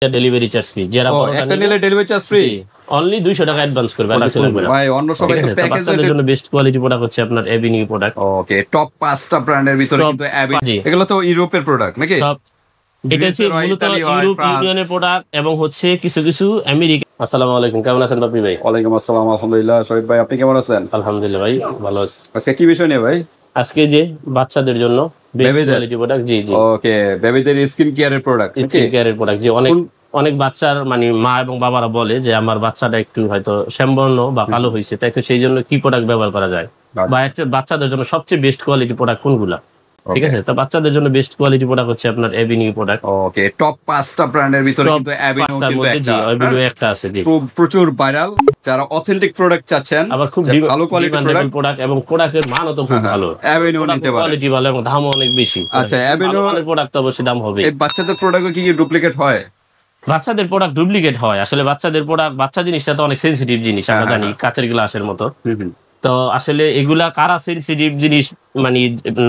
Delivery charge free. যারা একটা নিলে ডেলিভারি চার্জ ফ্রি, অনলি 200 টাকা অ্যাডভান্স করবে, আর কিছু লাগবে না ভাই। অন্য সবাই তো প্যাকেজের জন্য বেস্ট কোয়ালিটি প্রোডাক্ট হচ্ছে আপনার এভিনিউ প্রোডাক্ট। ওকে, টপ 5টা ব্র্যান্ডের ভিতরে কিন্তু এগুলো তো ইউরোপের প্রোডাক্ট নাকি? সব এটা হচ্ছে মূলত ইউরোপ ইউনিয়নের প্রোডাক্ট এবং হচ্ছে কিছু কিছু আমেরিকা। আসসালামু আলাইকুম, কেমন আছেন বাপি ভাই? ওয়ালাইকুম আসসালাম, আলহামদুলিল্লাহ। শহীদ ভাই, আপনি কেমন আছেন? আলহামদুলিল্লাহ ভাই, ভালো আছি। আজকে কি বিষয় নিয়ে ভাই? আজকে যে বাচ্চাদের জন্য বেস্ট কোয়ালিটি প্রোডাক্ট। জি জি, ওকে, বেবিদের স্কিন কেয়ারের প্রোডাক্ট। স্কিন কেয়ারের প্রোডাক্ট, যে অনেক বাচ্চার মানে মা এবং বাবারা বলে যে আমার বাচ্চাটা একটু হয়তো শ্যামবর্ণ বা কালো হয়েছে, তাই সেই জন্য কি প্রোডাক্ট ব্যবহার করা যায়, বা বাচ্চাদের জন্য সবচেয়ে বেস্ট কোয়ালিটি প্রোডাক্ট কোনগুলা। ঠিক আছে, তো বাচ্চাদের জন্য বেস্ট কোয়ালিটি প্রোডাক্ট হচ্ছে আপনার এভিনিউ প্রোডাক্ট। ওকে, টপ 5টা ব্র্যান্ডের ভিতরে কিন্তু এভিনিউ একটা আছে। জি, প্রচুর ভাইরাল। যারা অথেন্টিক প্রোডাক্ট চাচ্ছেন, আবার খুব ভালো কোয়ালিটির প্রোডাক্ট এবং প্রোডাক্টের মানও তো খুব ভালো, এভিনিউ নিতে পারেন। কোয়ালিটি ভালো এবং দামও অনেক বেশি। আচ্ছা, এভিনিউ এর প্রোডাক্ট তো অবশ্যই দাম হবে। এই বাচ্চাদের প্রোডাক্ট কি ডুপ্লিকেট হয়? বাচ্চাদের প্রোডাক্ট ডুপ্লিকেট হয় আসলে। বাচ্চাদের প্রোডাক্ট, বাচ্চা জিনিসটা তো অনেক সেনসিটিভ জিনিস, আমরা জানি, কাচের গ্লাসের মতো। তো আসলে এগুলা কারা সেনসিটিভ জিনিস মানে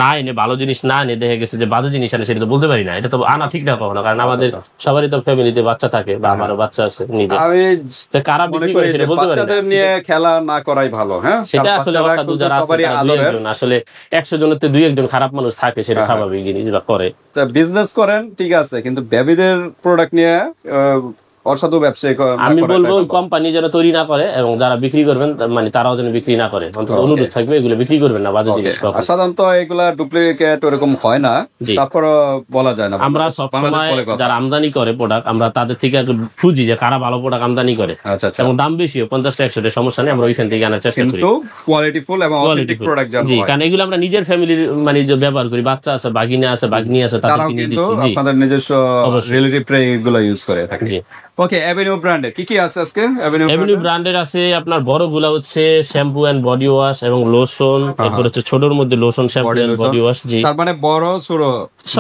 না এনে, ভালো জিনিস না এনে দেখা গেছে যে বাজে জিনিস আনে, সেটা তো বলতে পারি না। এটা তো আনা ঠিক না কখনো, কারণ আমাদের সবারই তো ফ্যামিলিতে বাচ্চা থাকে, বা আমারও বাচ্চা আছে নিজে। কারা বিক্রি করে সেটা বলতে পারি না। বাচ্চাদের নিয়ে খেলা না করাই ভালো। হ্যাঁ, সেটা আসলে আসলে 100 জনের 2-1 জন খারাপ মানুষ থাকে, সেটা স্বাভাবিক জিনিস বা করে। বিজনেস করেন ঠিক আছে, কিন্তু বেবিদের প্রোডাক্ট নিয়ে অসাধু ব্যবসায়ী আমি বলবো ওই কোম্পানি যেন তৈরি না করে, এবং যারা বিক্রি করবেন মানে তারাও যেন বিক্রি না করে। অন্তত অনুরোধ থাকবে এগুলো বিক্রি করবেন না, বাজে জিনিস। সাধারণত এগুলা ডুপ্লিকেট ওরকম হয় না, তারপর বলা যায় না। আমরা সবসময় যারা আমদানি করে প্রোডাক্ট, আমরা তাদের থেকে খুঁজি যে কারা ভালো প্রোডাক্ট আমদানি করে, এবং দাম বেশি 50-100 টাকা সমস্যা নেই, আমরা ওইখান থেকে আনার চেষ্টা করি, কিন্তু কোয়ালিটিফুল এবং অথেন্টিক প্রোডাক্ট জানো। জি, কারণ এগুলো আমরা নিজের ফ্যামিলির মানে যে ব্যবহার করি, বাচ্চা আছে, বাগিনা আছে, বাগনি আছে, তাদেরকে নিয়ে দিচ্ছি। জি, আপনাদের নিজস্ব রিলেটিভ এগুলো ইউজ করে থাকি। জি, ওকে। এভিনিউ ব্র্যান্ডের কি কি আছে আজকে? এভিনিউ ব্র্যান্ডের আছে আপনার বড়গুলা হচ্ছে শ্যাম্পু এন্ড বডি ওয়াশ এবং লোশন, তারপর হচ্ছে ছোটর মধ্যে lotion, shampoo and body wash. জি, তার মানে বড় ছোট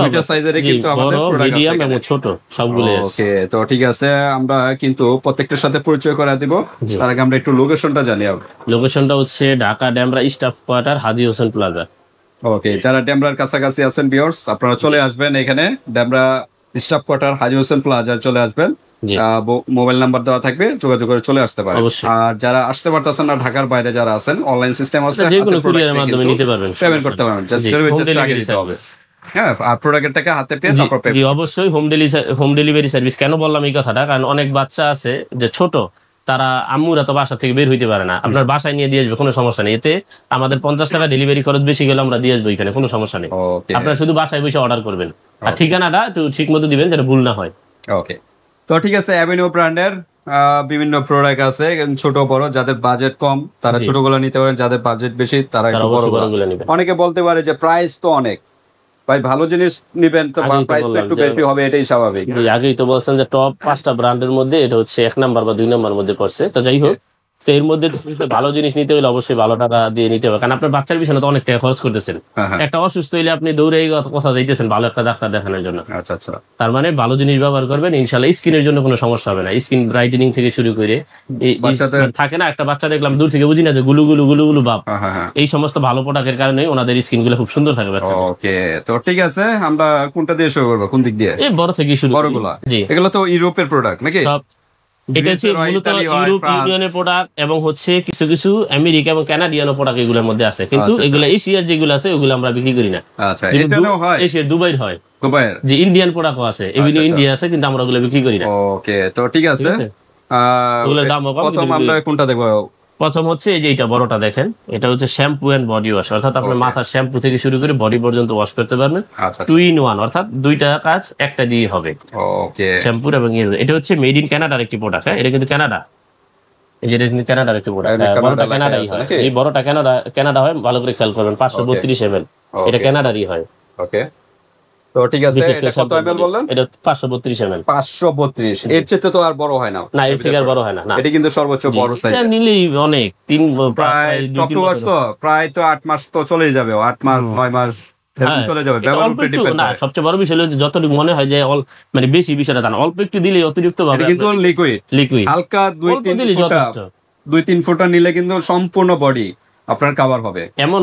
দুইটা সাইজেরই কিন্তু আমাদের প্রোডাক্ট আছে, মিডিয়াম এবং ছোট সবগুলো আছে। ওকে, তো ঠিক আছে, আমরা কিন্তু প্রত্যেকটার সাথে পরিচয় করা দিব। তার আগে আমরা একটু লোকেশনটা জানি। লোকেশনটা হচ্ছে ঢাকা ডেমরা স্টাফ কোয়ার্টার, হাজী হোসেন প্লাজা। ওকে, যারা ডেমরার কাছাকাছি আছেন ভিউয়ার্স, আপনারা চলে আসবেন এখানে ডেমরা স্টাফ কোয়ার্টার হাজী হোসেন প্লাজা চলে আসবেন। মোবাইল নাম্বার দেওয়া থাকবে, যোগাযোগ করে চলে আসতে পারেন। আর যারা আসতে পারতেছেন না, ঢাকার বাইরে যারা আছেন, অনলাইন সিস্টেম আছে, যেকোনো কুরিয়ারের মাধ্যমে নিতে পারবেন, পেমেন্ট করতে পারবেন। জাস্ট আগে দিতে হবে। হ্যাঁ, আর প্রোডাক্টটাকে হাতে পেয়ে তারপর পেমেন্ট। অবশ্যই হোম ডেলিভারি সার্ভিস। কেন বললাম এই কথাটা, কারণ অনেক বাচ্চা আছে যে ছোট, তারা আম্মুরা তো বাসা থেকে বের হইতে পারে না, আপনার বাসায় নিয়ে দিয়ে আসবে, কোনো সমস্যা নেই। এতে আমাদের 50 টাকা ডেলিভারি খরচ বেশি গেলে আমরা দিয়ে আসবো, এখানে কোনো সমস্যা নেই। আপনারা শুধু বাসায় বসে অর্ডার করবেন, আর ঠিকানাটা একটু ঠিক মতো দিবেন যেন ভুল না হয়। ওকে, তো ঠিক আছে। এভিনিউ ব্র্যান্ডের বিভিন্ন প্রোডাক্ট আছে, ছোট বড়। যাদের বাজেট কম তারা ছোটগুলো নিতে পারেন, যাদের বাজেট বেশি তারা একটু বড়গুলো নেবেন। অনেকে বলতে পারে যে প্রাইস তো অনেক, ভাই ভালো জিনিস নিবেন তো প্রাইস একটু বেশি হবে, এটাই স্বাভাবিক। আগেই তো বলছেন যে টপ 5টা ব্র্যান্ডের মধ্যে এটা হচ্ছে 1 নাম্বার বা 2 নাম্বার মধ্যে পড়ছে। তো যাই হোক, তো এর মধ্যে ভালো জিনিস নিতে হলে অবশ্যই ভালো টাকা দিয়ে নিতে হবে, কারণ আপনার বাচ্চার পিছনে তো অনেক টাকা খরচ করতেছেন। একটা অসুস্থ হইলে আপনি দৌড়ে কোথাও যাইতেছেন ভালো একটা ডাক্তার দেখানোর জন্য। আচ্ছা আচ্ছা, তার মানে ভালো জিনিস ব্যবহার করবেন, ইনশাআল্লাহ স্কিনের জন্য কোনো সমস্যা হবে না। স্কিন ব্রাইটেনিং থেকে শুরু করে থাকে না, একটা বাচ্চা দেখলাম দূর থেকে বুঝি না যে গুলু গুলু গুলু গুলু ভাব, এই সমস্ত ভালো প্রোডাক্টের কারণে ওনাদের স্কিন গুলো খুব সুন্দর থাকবে। ওকে, তো ঠিক আছে, আমরা কোনটা দিয়ে শুরু করব, কোন দিক দিয়ে? এই বড় থেকে শুরু। বড়গুলো, জি, এগুলো তো ইউরোপের প্রোডাক্ট নাকি? সব এটা হচ্ছে মূলত ইউরোপ ইউনিয়নের প্রোডাক্ট, এবং হচ্ছে কিছু কিছু আমেরিকা এবং কানাডিয়ান প্রোডাক্ট এগুলোর মধ্যে আছে, কিন্তু এগুলো এশিয়ার যেগুলো আছে ওগুলো আমরা বিক্রি করি না। আচ্ছা, এখানেও হয়? এশিয়ার দুবাইর হয়, দুবাইয়ের। যে ইন্ডিয়ান প্রোডাক্টও আছে, এগুলো ইন্ডিয়া আছে, কিন্তু আমরা ওগুলো বিক্রি করি না। ওকে, তো ঠিক আছে। ওগুলোর দাম কম। প্রথম আমরা কোনটা দেখব? প্রথম হচ্ছে এই যে এটা বড়টা দেখেন, এটা হচ্ছে শ্যাম্পু এন্ড বডি ওয়াশ, অর্থাৎ আপনার মাথার শ্যাম্পু থেকে শুরু করে বডি পর্যন্ত ওয়াশ করতে পারবেন। 2 in 1, অর্থাৎ দুইটা কাজ একটা দিয়ে হবে। ওকে, শ্যাম্পুর এবং এটা হচ্ছে মেড ইন কানাডার একটি প্রোডাক্ট। হ্যাঁ, এটা কিন্তু কানাডা, যেটা কিন্তু কানাডার একটি প্রোডাক্ট। বড়টা কানাডাই হয়, এই বড়টা কানাডা হয়, ভালো করে খেয়াল করবেন। 532 ml, এটা কানাডারই হয়। ওকে, তো ঠিক আছে। এটা কত ml বললেন? এটা 532 ml। 532, এর চেয়ে তো আর বড় হয় না? না, এর থেকে আর বড় হয় না। এটা কিন্তু সর্বোচ্চ বড় সাইজ। এটা নিলেই অনেক, প্রায় টপ টু ওয়াশ, তো প্রায় তো 8 মাস তো চলেই যাবে, 8 মাস 9 মাস চলে যাবে। ব্যবহার উপরে ডিপেন্ড করে। না, সবচেয়ে বড় বিষয় হলো যতটুকু মনে হয় যে মানে বেশি বিষয়টা তা না, অল্প একটু দিলেই অতিরিক্ত ভাবে। এটা কিন্তু লিকুইড হালকা 2-3 ফোঁটা নিলে কিন্তু সম্পূর্ণ বডি আপনার কভার হবে। এমন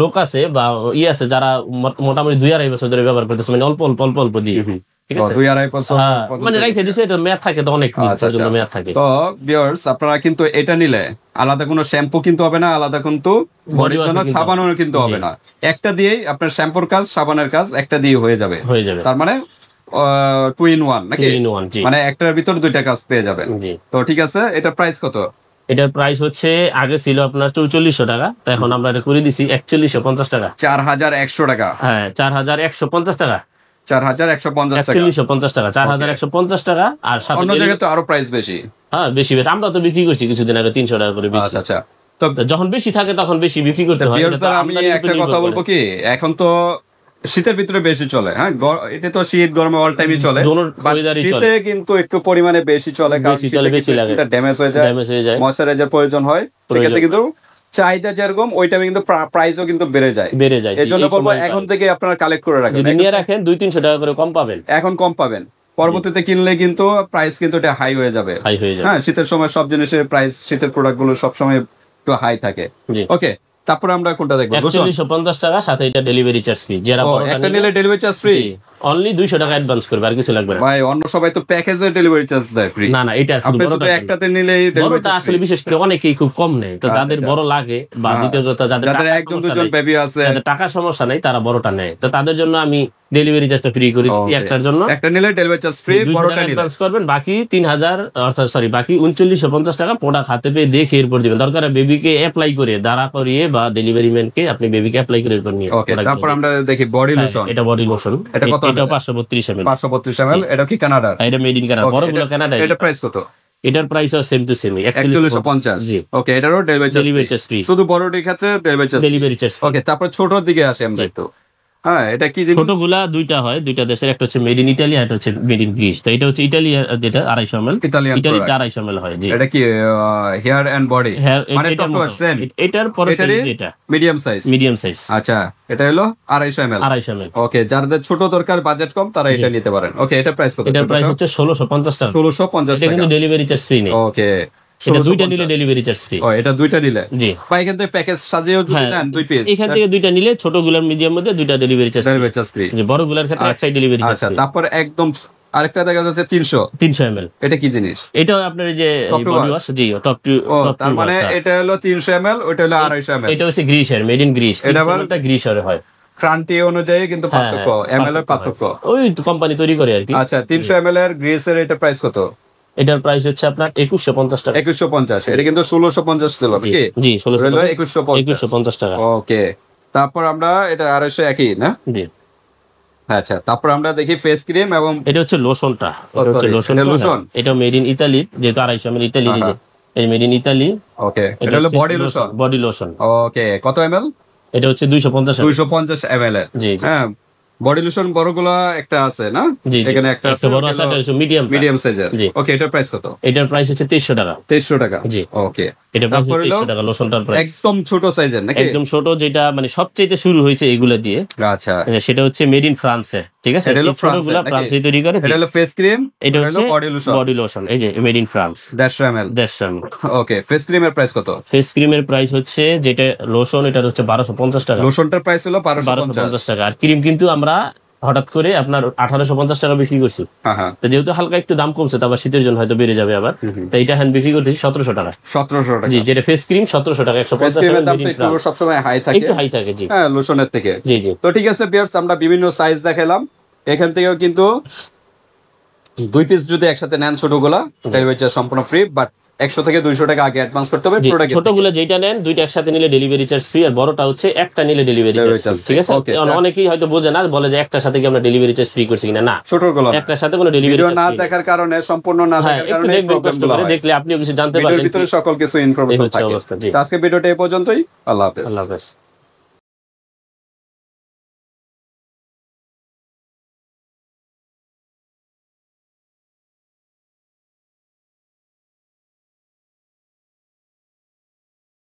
লোক আছে বা আছে যারা মোটামুটি 2-2.5 বছর ধরে ব্যবহার করতেছে, মানে অল্প অল্প দিয়ে, ঠিক আছে 2-2.5 বছর মানে রাইখে দিছে, এটা মেয়াদ থাকে তো অনেক দিনের জন্য মেয়াদ থাকে। তো ভিউয়ার্স আপনারা কিন্তু এটা নিলে আলাদা কোনো শ্যাম্পু কিনতে হবে না, আলাদা কিন্তু বডির জন্য সাবানও কিনতে হবে না, একটা দিয়েই আপনার শ্যাম্পুর কাজ সাবানের কাজ একটা দিয়ে হয়ে যাবে। তার মানে 2 in 1 নাকি, মানে একটার ভিতর দুইটা কাজ পেয়ে যাবেন। তো ঠিক আছে, এটা প্রাইস কত? এটার প্রাইস হচ্ছে আগে ছিল আপনার 4400 টাকা, তো এখন আমরা এটা করে দিছি 4150 টাকা, 4100 টাকা। হ্যাঁ 4150 টাকা, 4150 টাকা, 4150 টাকা, 4150 টাকা। আর অন্য জায়গায় তো আরো প্রাইস বেশি। হ্যাঁ বেশি বেশি, আমরা তো বিক্রি করছি কিছুদিন আগে 300 টাকা করে বেশি। আচ্ছা, তো যখন বেশি থাকে তখন বেশি বিক্রি করতে হয়। আমি একটা কথা বলবো কি, এখন তো শীতের ভিতরে বেশি চলে, হ্যাঁ এটা তো শীত গরমে অল টাইমই চলে, শীতে কিন্তু একটু পরিমাণে বেশি চলে, কারণ শীতে ড্যামেজ হয়ে যায়, ময়শ্চারাইজার প্রয়োজন হয়, সেক্ষেত্রে কিন্তু চাহিদা যেরকম ওই টাইমে কিন্তু প্রাইসও কিন্তু বেড়ে যায়। এই জন্য বলবো এখন থেকে আপনারা কালেক্ট করে রাখেন, নিয়ে রাখেন, 200-300 টাকা করে কম পাবেন, এখন কম পাবেন, পরবর্তীতে কিনলে কিন্তু প্রাইস কিন্তু এটা হাই হয়ে যাবে। হ্যাঁ শীতের সময় সব জিনিসের প্রাইস, শীতের প্রোডাক্ট গুলো সবসময় একটু হাই থাকে। ওকে, তারপর আমরা কোনটা দেখবো? 4150 টাকা, সাথে এটা ডেলিভারি চার্জ ফ্রি। যারা একটা নিলে ডেলিভারি চার্জ ফ্রি, অনলি 200 টাকা অ্যাডভান্স করবে, আর কিছু লাগবে না ভাই। অন্য সবাই তো প্যাকেজে ডেলিভারি চার্জ দেয় ফ্রি, না এটা আপনি তো একটাতে নিলেই ডেলিভারি চার্জ আসলে বিশেষ করে অনেকেই খুব কম নেয়, তো তাদের বড় লাগে, বা দ্বিতীয় কথা যাদের একজন দুজন বেবি আছে, যাদের টাকা সমস্যা নাই, তারা বড়টা নেয়, তো তাদের জন্য আমি ডেলিভারি চার্জটা ফ্রি করি একটার জন্য। একটা নিলে ডেলিভারি চার্জ ফ্রি, বড়টা নিলে অ্যাডভান্স করবেন, বাকি 3000 অর্থাৎ বাকি 3950 টাকা প্রোডাক্ট হাতে পেয়ে দেখে এরপর দিবেন। দরকার বেবিকে অ্যাপ্লাই করে দাঁড়া করিয়ে বা ডেলিভারি ম্যানকে আপনি বেবিকে অ্যাপ্লাই করে এরপর নিয়ে। ওকে, তারপর আমরা দেখি বডি লোশন। এটা বডি লোশন, এটা কত? এটা 532 ml। 532 ml, এটা কি কানাডা? এটা মেড ইন কানাডা, বড়গুলো কানাডা। এটা প্রাইস কত? এটার প্রাইস সেম টু সেম 4150। ওকে, এটারও ডেলিভারি চার্জ ফ্রি, শুধু বড়টির ক্ষেত্রে ডেলিভারি চার্জ। ওকে, তারপর ছোটর দিকে আসি আমরা একটু। হ্যাঁ, এটা কি জিনিস? ছোটগুলা দুইটা হয়, দুইটা দেশের, একটা হচ্ছে মেড ইন ইতালি আর একটা হচ্ছে মেড ইন গ্রিস। তো এটা হচ্ছে ইতালি, যেটা 250 ml, ইতালিটা 250 ml হয়। জি, এটা কি হেয়ার এন্ড বডি, মানে টপ টু সেম? এটার পরে সাইজ, এটা মিডিয়াম সাইজ। আচ্ছা, এটা হলো 250 ml। ওকে, যাদের ছোট দরকার, বাজেট কম, তারা এটা নিতে পারেন। ওকে, এটা প্রাইস কত? এটার প্রাইস হচ্ছে 1650 টাকা। 1650 টাকা, এটা কিন্তু ডেলিভারি চার্জ ফ্রি নেই। ওকে, এটা দুইটা নিলে ডেলিভারি চার্জ ফ্রি। এটা দুইটা নিলে জি, এখান থেকে প্যাকেজ সাজিয়েও যদি নেন 2 পিস, এখান থেকে দুইটা নিলে ছোটগুলোর মিডিয়াম মধ্যে দুইটা ডেলিভারি চার্জ ফ্রি, বড়গুলোর ক্ষেত্রে একটাই ডেলিভারি চার্জ। আচ্ছা, তারপর একদম আরেকটা দেখা যাচ্ছে 300 ml। এটা কি জিনিস? এটা আপনার যে বডি ওয়াশ। জি, টপ টু। তার মানে এটা হলো 300 ml, ওটা হলো 250 ml। এটা হচ্ছে গ্রিসের, মেড ইন গ্রিস। এটা আবার গ্রিসের হয়, ক্রান্তি অনুযায়ী কিন্তু পার্থক্য, ml এর পার্থক্য, ওই কোম্পানি তৈরি করে আর কি। আচ্ছা, 300 ml এর গ্রিসের এটা প্রাইস কত? এটার প্রাইস হচ্ছে আপনার 2150 টাকা। 2150, এটা কিন্তু 1650 ছিল নাকি? জি, 2150 টাকা। ওকে, তারপর আমরা এটা 250 একই না? জি, আচ্ছা। তারপর আমরা দেখি ফেস ক্রিম, এবং এটা হচ্ছে লোশনটা। এটা হচ্ছে লোশন, এটা মেড ইন ইতালি, যেহেতু 250 ml ইতালি, এই মেড ইন ইতালি। ওকে, এটা হলো বডি লোশন। ওকে, কত ml? এটা হচ্ছে 250 ml এর। জি, হ্যাঁ, বডি লোশন বড়গুলো একটা আছে না, এখানে একটা আছে, বড় আছে, এটা হচ্ছে মিডিয়াম সাইজের। ওকে, এটার প্রাইস কত? এটার প্রাইস হচ্ছে 2300 টাকা। 2300 টাকা। জি, ওকে, এটা প্রাইস 2300 টাকা লোশনটার প্রাইস। একদম ছোট সাইজের নাকি? একদম ছোট, যেটা মানে সবচেয়ে শুরু হয়েছে এগুলা দিয়ে। আচ্ছা, সেটা হচ্ছে মেড ইন ফ্রান্সে, ঠিক আছে? এটা হলো ফ্রান্সে তৈরি করে। এটা হলো ফেস ক্রিম, এটা হচ্ছে বডি লোশন, এই যে made in France, 150 ml। Okay, face ক্রিমের প্রাইস কত? ফেস ক্রিমের প্রাইস হচ্ছে, যেটা লোশন, এটা হচ্ছে 1250 টাকা। লোশনটার প্রাইস হলো 1250 টাকা। আর ক্রিম কিন্তু আমরা হঠাৎ করে আপনার 1850 টাকা বিক্রি করছি। তো যেহেতু হালকা একটু দাম কমছে, তারপর শীতের জন্য হয়তো বেড়ে যাবে আবার, তো এটা হ্যান্ড বিক্রি করতেছি 1700 টাকা। 1700 টাকা। জি, যেটা ফেস ক্রিম 1700 টাকা। 150 টাকা দাম একটু সব সময় হাই থাকে, একটু হাই থাকে। জি, হ্যাঁ, লোশনের থেকে। জি জি। তো ঠিক আছে ভিউয়ার্স, আমরা বিভিন্ন সাইজ দেখালাম, এখান থেকেও কিন্তু 2 পিস যদি একসাথে নেন ছোটগুলা, ডেলিভারি চার্জ সম্পূর্ণ ফ্রি, বাট 100 থেকে 200 টাকা আগে অ্যাডভান্স করতে হবে প্রোডাক্ট। ছোটগুলো যেটা নেন দুইটা একসাথে নিলে ডেলিভারি চার্জ ফ্রি, আর বড়টা হচ্ছে একটা নিলে ডেলিভারি চার্জ, ঠিক আছে? অনেকেই হয়তো বোঝে না, বলে যে একটার সাথে কি আমরা ডেলিভারি চার্জ ফ্রি করছি কিনা। না, ছোটগুলো একটার সাথে কোনো ডেলিভারি চার্জ না দেখার কারণে, সম্পূর্ণ না দেখার কারণে প্রবলেমগুলো হয়। দেখলে আপনিও কিছু জানতে পারবেন, ভিতরে সকল কিছু ইনফরমেশন থাকে। আজকে ভিডিওটা এই পর্যন্তই। আল্লাহ হাফেজ।